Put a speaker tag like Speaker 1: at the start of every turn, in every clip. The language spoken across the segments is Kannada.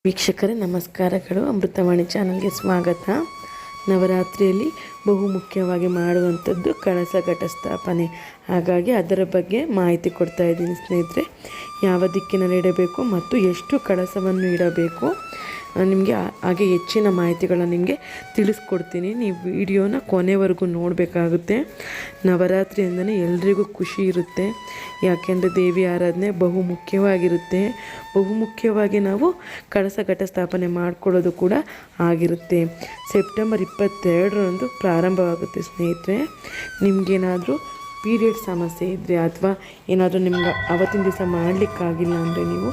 Speaker 1: ವೀಕ್ಷಕರೇ ನಮಸ್ಕಾರಗಳು. ಅಮೃತವಾಣಿ ಚಾನಲ್ಗೆ ಸ್ವಾಗತ. ನವರಾತ್ರಿಯಲ್ಲಿ ಬಹು ಮುಖ್ಯವಾಗಿ ಮಾಡುವಂಥದ್ದು ಕಳಸ ಘಟ ಸ್ಥಾಪನೆ. ಹಾಗಾಗಿ ಅದರ ಬಗ್ಗೆ ಮಾಹಿತಿ ಕೊಡ್ತಾ ಇದ್ದೀನಿ ಸ್ನೇಹಿತರೆ. ಯಾವ ದಿಕ್ಕಿನಲ್ಲಿ ಇಡಬೇಕು ಮತ್ತು ಎಷ್ಟು ಕಳಸವನ್ನು ಇಡಬೇಕು ನಿಮಗೆ ಹಾಗೆ ಹೆಚ್ಚಿನ ಮಾಹಿತಿಗಳನ್ನು ನಿಮಗೆ ತಿಳಿಸ್ಕೊಡ್ತೀನಿ. ನೀವು ವಿಡಿಯೋನ ಕೊನೆವರೆಗೂ ನೋಡಬೇಕಾಗುತ್ತೆ. ನವರಾತ್ರಿ ಅಂದರೆ ಎಲ್ರಿಗೂ ಖುಷಿ ಇರುತ್ತೆ. ಯಾಕೆಂದರೆ ದೇವಿ ಆರಾಧನೆ ಬಹು ಮುಖ್ಯವಾಗಿರುತ್ತೆ. ಬಹುಮುಖ್ಯವಾಗಿ ನಾವು ಕಳಸ ಘಟ ಸ್ಥಾಪನೆ ಮಾಡಿಕೊಳ್ಳೋದು ಕೂಡ ಆಗಿರುತ್ತೆ. ಸೆಪ್ಟೆಂಬರ್ 22ರಂದು ಪ್ರಾರಂಭವಾಗುತ್ತೆ ಸ್ನೇಹಿತರೆ. ನಿಮಗೇನಾದರೂ ಪೀರಿಯಡ್ ಸಮಸ್ಯೆ ಇದ್ದರೆ ಅಥವಾ ಏನಾದರೂ ನಿಮ್ಗೆ ಅವತ್ತಿನ ದಿವಸ ಮಾಡಲಿಕ್ಕಾಗಿಲ್ಲ ಅಂದರೆ ನೀವು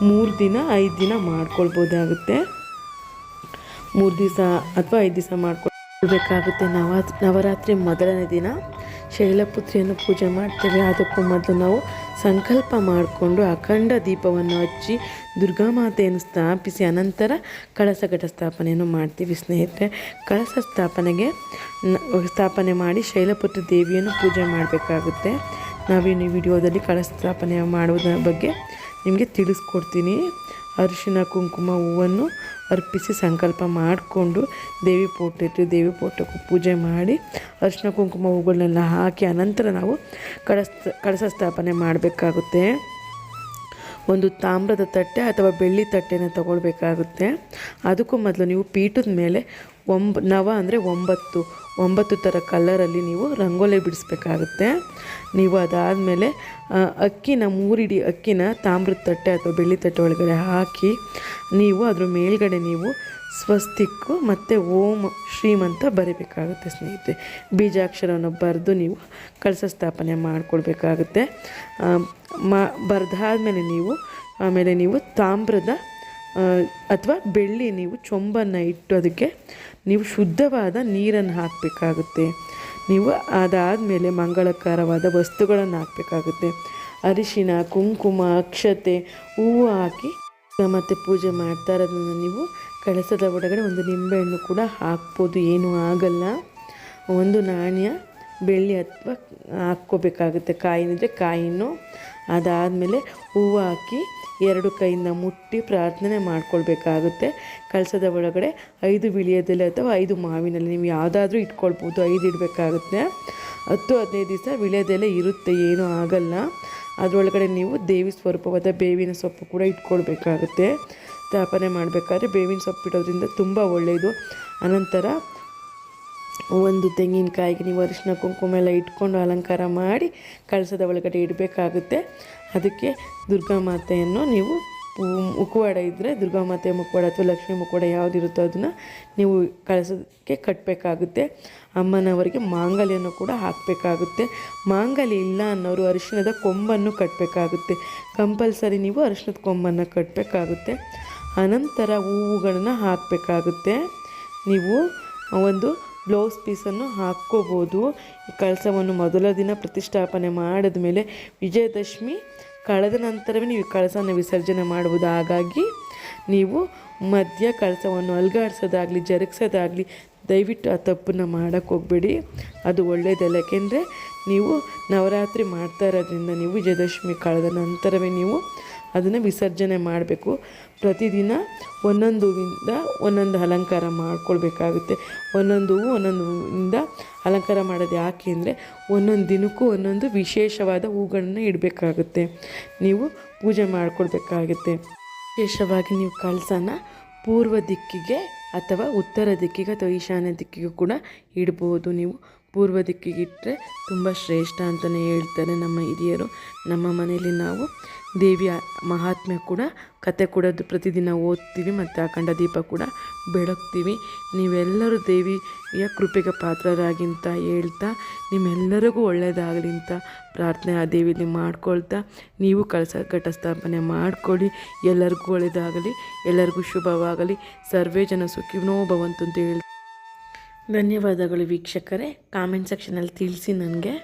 Speaker 1: 3 ದಿನ 5 ದಿನ ಮಾಡ್ಕೊಳ್ಬೋದಾಗುತ್ತೆ. 3 ದಿವಸ ಅಥವಾ 5 ದಿವಸ ಮಾಡ್ಕೊಳ್ಬೇಕಾಗುತ್ತೆ. ನವರಾತ್ರಿ ಮೊದಲನೇ ದಿನ ಶೈಲಪುತ್ರಿಯನ್ನು ಪೂಜೆ ಮಾಡ್ತೇವೆ. ಅದಕ್ಕೂ ಮೊದಲು ನಾವು ಸಂಕಲ್ಪ ಮಾಡಿಕೊಂಡು ಅಖಂಡ ದೀಪವನ್ನು ಹಚ್ಚಿ ದುರ್ಗಾಮಾತೆಯನ್ನು ಸ್ಥಾಪಿಸಿ ಅನಂತರ ಕಳಸ ಘಟ ಸ್ಥಾಪನೆಯನ್ನು ಮಾಡ್ತೀವಿ ಸ್ನೇಹಿತರೆ. ಕಳಸ ಸ್ಥಾಪನೆ ಮಾಡಿ ಶೈಲಪುತ್ರಿ ದೇವಿಯನ್ನು ಪೂಜೆ ಮಾಡಬೇಕಾಗುತ್ತೆ. ನಾವಿನ್ನು ಈ ವಿಡಿಯೋದಲ್ಲಿ ಕಳಸ ಸ್ಥಾಪನೆ ಮಾಡುವುದರ ಬಗ್ಗೆ ನಿಮಗೆ ತಿಳಿಸ್ಕೊಡ್ತೀನಿ. ಅರಿಶಿನ ಕುಂಕುಮ ಹೂವನ್ನು ಅರ್ಪಿಸಿ ಸಂಕಲ್ಪ ಮಾಡಿಕೊಂಡು ದೇವಿ ಫೋಟೋಕ್ಕೂ ಪೂಜೆ ಮಾಡಿ ಅರಿಶಿನ ಕುಂಕುಮ ಹೂಗಳನ್ನೆಲ್ಲ ಹಾಕಿ ಅನಂತರ ನಾವು ಕಳಸ ಸ್ಥಾಪನೆ ಮಾಡಬೇಕಾಗುತ್ತೆ. ಒಂದು ತಾಮ್ರದ ತಟ್ಟೆ ಅಥವಾ ಬೆಳ್ಳಿ ತಟ್ಟೆನ ತಗೊಳ್ಬೇಕಾಗುತ್ತೆ. ಅದಕ್ಕೂ ಮೊದಲು ನೀವು ಪೀಠದ ಮೇಲೆ ನವ ಅಂದರೆ 9 ಥರ ಕಲರಲ್ಲಿ ನೀವು ರಂಗೋಲಿ ಬಿಡಿಸ್ಬೇಕಾಗುತ್ತೆ. ನೀವು ಅದಾದಮೇಲೆ ಅಕ್ಕಿನ 3 ಇಡಿ ಅಕ್ಕಿನ ತಾಮ್ರದ ತಟ್ಟೆ ಅಥವಾ ಬೆಳ್ಳಿ ತಟ್ಟೆ ಒಳಗಡೆ ಹಾಕಿ ನೀವು ಅದ್ರ ಮೇಲ್ಗಡೆ ನೀವು ಸ್ವಸ್ತಿಕ್ಕು ಮತ್ತು ಓಂ ಶ್ರೀಮ್ ಅಂತ ಬರೀಬೇಕಾಗುತ್ತೆ ಸ್ನೇಹಿತರೆ. ಬೀಜಾಕ್ಷರವನ್ನು ಬರೆದು ನೀವು ಕಳಸ ಸ್ಥಾಪನೆ ಮಾಡಿಕೊಳ್ಬೇಕಾಗುತ್ತೆ. ಬರೆದಾದ್ಮೇಲೆ ನೀವು ತಾಮ್ರದ ಅಥವಾ ಬೆಳ್ಳಿ ನೀವು ಚೊಂಬನ್ನು ಇಟ್ಟು ಅದಕ್ಕೆ ನೀವು ಶುದ್ಧವಾದ ನೀರನ್ನು ಹಾಕಬೇಕಾಗುತ್ತೆ. ನೀವು ಅದಾದಮೇಲೆ ಮಂಗಳಕರವಾದ ವಸ್ತುಗಳನ್ನು ಹಾಕಬೇಕಾಗುತ್ತೆ. ಅರಿಶಿನ ಕುಂಕುಮ ಅಕ್ಷತೆ ಹೂವು ಹಾಕಿ ಮತ್ತು ಪೂಜೆ ಮಾಡ್ತಾ ಇರೋದನ್ನು ನೀವು ಕಳಸದ ಒಳಗಡೆ ಒಂದು ನಿಂಬೆಹಣ್ಣು ಕೂಡ ಹಾಕ್ಬೋದು, ಏನೂ ಆಗಲ್ಲ. ಒಂದು ನಾಣ್ಯ ಬೆಳ್ಳಿ ಅಥವಾ ಹಾಕ್ಕೋಬೇಕಾಗುತ್ತೆ. ಕಾಯಿನಿದ್ರೆ ಕಾಯಿನೂ. ಅದಾದಮೇಲೆ ಹೂವು ಹಾಕಿ 2 ಕೈಯಿಂದ ಮುಟ್ಟಿ ಪ್ರಾರ್ಥನೆ ಮಾಡ್ಕೊಳ್ಬೇಕಾಗುತ್ತೆ. ಕಳಸದ ಒಳಗಡೆ 5 ವಿಳ್ಯದೆಲೆ ಅಥವಾ 5 ಮಾವಿನಲ್ಲಿ ನೀವು ಯಾವುದಾದ್ರೂ ಇಟ್ಕೊಳ್ಬೋದು. 5 ಇಡಬೇಕಾಗುತ್ತೆ. 10-15 ದಿವಸ ವಿಳ್ಯದೆಲೆ ಇರುತ್ತೆ, ಏನೂ ಆಗಲ್ಲ. ಅದರೊಳಗಡೆ ನೀವು ದೇವಿ ಸ್ವರೂಪವಾದ ಬೇವಿನ ಸೊಪ್ಪು ಕೂಡ ಇಟ್ಕೊಳ್ಬೇಕಾಗುತ್ತೆ. ಸ್ಥಾಪನೆ ಮಾಡಬೇಕಾದ್ರೆ ಬೇವಿನ ಸೊಪ್ಪು ಇಡೋದ್ರಿಂದ ತುಂಬ ಒಳ್ಳೆಯದು. ಅನಂತರ ಒಂದು ತೆಂಗಿನಕಾಯಿಗೆ ನೀವು ಅರಿಶಿನ ಕುಂಕುಮ ಎಲ್ಲ ಇಟ್ಕೊಂಡು ಅಲಂಕಾರ ಮಾಡಿ ಕಳಸದ ಒಳಗಡೆ ಇಡಬೇಕಾಗುತ್ತೆ. ಅದಕ್ಕೆ ದುರ್ಗಾಮಾತೆಯನ್ನು ನೀವು ಮುಖವಾಡ ಇದ್ದರೆ ದುರ್ಗಾಮಾತೆಯ ಮುಖವಾಡ ಅಥವಾ ಲಕ್ಷ್ಮೀ ಮುಖವಾಡ ಯಾವುದಿರುತ್ತೋ ಅದನ್ನು ನೀವು ಕಳಸಕ್ಕೆ ಕಟ್ಟಬೇಕಾಗುತ್ತೆ. ಅಮ್ಮನವರಿಗೆ ಮಾಂಗಲ್ಯವನ್ನು ಕೂಡ ಹಾಕಬೇಕಾಗುತ್ತೆ. ಮಾಂಗಲ್ಯ ಇಲ್ಲ ಅನ್ನೋರು ಅರಿಶಿಣದ ಕೊಂಬನ್ನು ಕಟ್ಟಬೇಕಾಗುತ್ತೆ. ಕಂಪಲ್ಸರಿ ನೀವು ಅರಿಶಿಣದ ಕೊಂಬನ್ನು ಕಟ್ಟಬೇಕಾಗುತ್ತೆ. ಅನಂತರ ಹೂವುಗಳನ್ನು ಹಾಕಬೇಕಾಗುತ್ತೆ. ನೀವು ಒಂದು ಬ್ಲೌಸ್ ಪೀಸನ್ನು ಹಾಕ್ಕೋಬೋದು. ಈ ಕಳಸವನ್ನು ಮೊದಲ ದಿನ ಪ್ರತಿಷ್ಠಾಪನೆ ಮಾಡಿದ ಮೇಲೆ ವಿಜಯದಶಮಿ ಕಳೆದ ನಂತರವೇ ನೀವು ಕಳಸವನ್ನು ವಿಸರ್ಜನೆ ಮಾಡುವುದು. ಹಾಗಾಗಿ ನೀವು ಮಧ್ಯ ಕಳಸವನ್ನು ಅಲ್ಗಾಡಿಸೋದಾಗಲಿ ಜರುಗಿಸೋದಾಗಲಿ ದಯವಿಟ್ಟು ಆ ತಪ್ಪನ್ನು ಮಾಡೋಕ್ಕೆ ಹೋಗಬೇಡಿ. ಅದು ಒಳ್ಳೆಯದಲ್ಲ. ಯಾಕೆಂದರೆ ನೀವು ನವರಾತ್ರಿ ಮಾಡ್ತಾ ಇರೋದ್ರಿಂದ ನೀವು ವಿಜಯದಶಮಿ ಕಳೆದ ನಂತರವೇ ನೀವು ಅದನ್ನು ವಿಸರ್ಜನೆ ಮಾಡಬೇಕು. ಪ್ರತಿದಿನ ಒಂದೊಂದು ಹೂವಿಂದ ಒಂದೊಂದು ಅಲಂಕಾರ ಮಾಡ್ಕೊಳ್ಬೇಕಾಗುತ್ತೆ. ಒಂದೊಂದು ಹೂವಿಂದ ಅಲಂಕಾರ ಮಾಡೋದು ಯಾಕೆ ಅಂದರೆ ಒಂದೊಂದು ದಿನಕ್ಕೂ ಒಂದೊಂದು ವಿಶೇಷವಾದ ಹೂಗಳನ್ನು ಇಡಬೇಕಾಗುತ್ತೆ. ನೀವು ಪೂಜೆ ಮಾಡಿಕೊಳ್ಬೇಕಾಗುತ್ತೆ. ವಿಶೇಷವಾಗಿ ನೀವು ಕಳಸನ ಪೂರ್ವ ದಿಕ್ಕಿಗೆ ಅಥವಾ ಉತ್ತರ ದಿಕ್ಕಿಗೆ ಅಥವಾ ಈಶಾನ್ಯ ದಿಕ್ಕಿಗೂ ಕೂಡ ಇಡ್ಬೋದು. ನೀವು ಪೂರ್ವ ದಿಕ್ಕಿಗೆ ಇಟ್ಟರೆ ತುಂಬ ಶ್ರೇಷ್ಠ ಅಂತಲೇ ಹೇಳ್ತಾರೆ ನಮ್ಮ ಹಿರಿಯರು. ನಮ್ಮ ಮನೆಯಲ್ಲಿ ನಾವು ದೇವಿಯ ಮಹಾತ್ಮೆ ಕೂಡ ಕತೆ ಕೂಡ ಪ್ರತಿದಿನ ಓದ್ತೀವಿ ಮತ್ತು ಅಖಂಡ ದೀಪ ಕೂಡ ಬೆಳಗ್ತೀವಿ. ನೀವೆಲ್ಲರೂ ದೇವಿಯ ಕೃಪೆಗೆ ಪಾತ್ರರಾಗಿ ಅಂತ ಹೇಳ್ತಾ ನಿಮ್ಮೆಲ್ಲರಿಗೂ ಒಳ್ಳೆಯದಾಗಲಿ ಅಂತ ಪ್ರಾರ್ಥನೆ ಆ ದೇವಿಯಲ್ಲಿ ಮಾಡ್ಕೊಳ್ತಾ ನೀವು ಕಳಸ ಘಟ ಸ್ಥಾಪನೆ ಮಾಡಿಕೊಳ್ಳಿ. ಎಲ್ಲರಿಗೂ ಒಳ್ಳೆಯದಾಗಲಿ, ಎಲ್ಲರಿಗೂ ಶುಭವಾಗಲಿ. ಸರ್ವೇ ಜನ ಸುಖಿನೋ ಭವಂತು ಅಂತ ಹೇಳಿ ಧನ್ಯವಾದಗಳು ವೀಕ್ಷಕರೇ. ಕಾಮೆಂಟ್ ಸೆಕ್ಷನಲ್ಲಿ ತಿಳಿಸಿ ನನಗೆ.